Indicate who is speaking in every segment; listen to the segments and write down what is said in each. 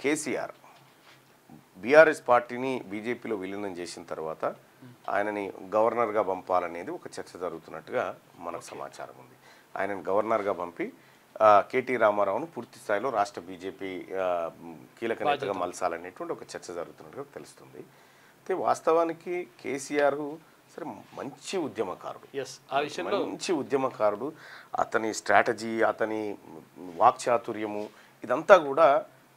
Speaker 1: KCR BRS పార్టీని బీజేపీలో విలీనం చేసిన తర్వాత ఆయనని గవర్నర్గా పంపాలనేది ఒక చర్చ జరుగుతున్నట్టుగా మనకు సమాచారం ఉంది. ఆయనని గవర్నర్గా పంపి కేటీ రామారావును పూర్తి స్థాయిలో రాష్ట్ర బీజేపీ కీలక నేతగా మలసాలనేటువంటి ఒక చర్చ జరుగుతున్నట్టుగా తెలుస్తుంది. అయితే వాస్తవానికి కేసీఆర్ సరే మంచి ఉద్యమకారుడు, మంచి ఉద్యమకారుడు. అతని స్ట్రాటజీ, అతని వాక్చాతుర్యము ఇదంతా కూడా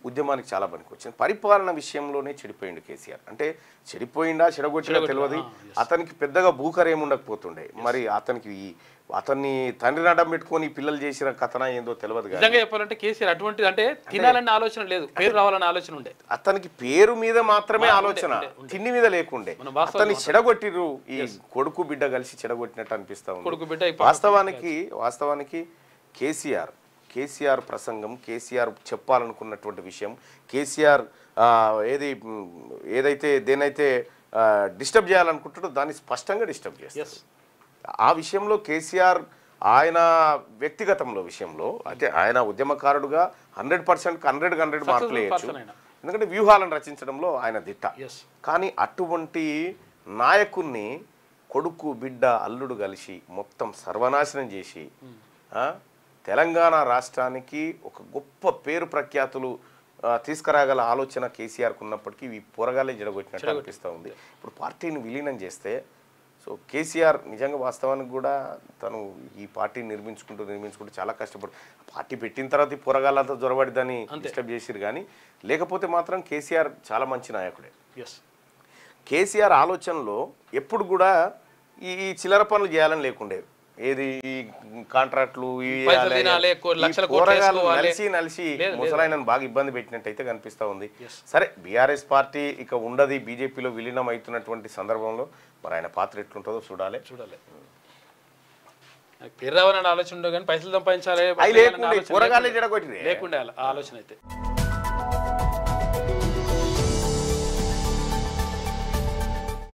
Speaker 1: ఉద్యమానికి చాలా పనికొచ్చింది. పరిపాలన విషయంలోనే చెడిపోయిండు కేసీఆర్. అంటే చెడిపోయిందా చెడగొట్టినా తెలియదు. అతనికి పెద్దగా భూకర్ ఏముండకపోతుండే. మరి అతన్ని తండ్రిని అడ్డం పెట్టుకొని పిల్లలు చేసిన కథన ఏందో తెలియదు.
Speaker 2: నిజంగా చెప్పాలంటే కేసీఆర్ అటువంటి అంటే తినాలన్న ఆలోచన లేదు, పేరు రావాలన్న ఆలోచన ఉండే.
Speaker 1: అతనికి పేరు మీద మాత్రమే ఆలోచన, తిండి మీద లేకుండే. అతన్ని చెడగొట్టిరు. ఈ కొడుకు బిడ్డ కలిసి చెడగొట్టినట్టు అనిపిస్తా ఉంది. వాస్తవానికి కేసీఆర్ ప్రసంగం, కేసీఆర్ చెప్పాలనుకున్నటువంటి విషయం, కేసీఆర్ ఏదైతే దేనైతే డిస్టర్బ్ చేయాలనుకుంటాడో దాన్ని స్పష్టంగా డిస్టర్బ్ చేస్తారు. ఆ విషయంలో కేసీఆర్ ఆయన వ్యక్తిగతంలో విషయంలో అంటే ఆయన ఉద్యమకారుడుగా 100%కి 100 మార్కులు వేయచ్చు. ఎందుకంటే వ్యూహాలను రచించడంలో ఆయన దిట్ట. కానీ అటువంటి నాయకుడిని కొడుకు బిడ్డ అల్లుడు కలిసి మొత్తం సర్వనాశనం చేసి తెలంగాణ రాష్ట్రానికి ఒక గొప్ప పేరు ప్రఖ్యాతులు తీసుకురాగల ఆలోచన కేసీఆర్కు ఉన్నప్పటికీ ఈ పోరగాలే జడగొట్టినట్టు అనిపిస్తూ ఉంది. ఇప్పుడు పార్టీని విలీనం చేస్తే సో కేసీఆర్ నిజంగా వాస్తవానికి కూడా తను ఈ పార్టీని నిర్మించుకుంటూ చాలా కష్టపడు. పార్టీ పెట్టిన తర్వాత ఈ పోరగాళ్ళంతా జొరబడిద్దని డిస్టర్బ్ చేసిరు. కానీ లేకపోతే మాత్రం కేసీఆర్ చాలా మంచి నాయకుడే. కేసీఆర్ ఆలోచనలో ఎప్పుడు కూడా ఈ చిల్లర పనులు చేయాలని లేకుండేది. ఏది కాంట్రాక్ట్లు నలిసి ముసలాయనను బాగా ఇబ్బంది పెట్టినట్టయితే కనిపిస్తూ ఉంది. సరే బీఆర్ఎస్ పార్టీ ఇక ఉండదు, బీజేపీలో విలీనం అవుతున్నటువంటి సందర్భంలో మరి ఆయన పాత్ర ఎట్లుంటుందో చూడాలి.
Speaker 2: పేరు రావాలని ఆలోచన ఉండదు కానీ పైసలు సంపాదించాలి లేకుండే
Speaker 1: ఆలోచన అయితే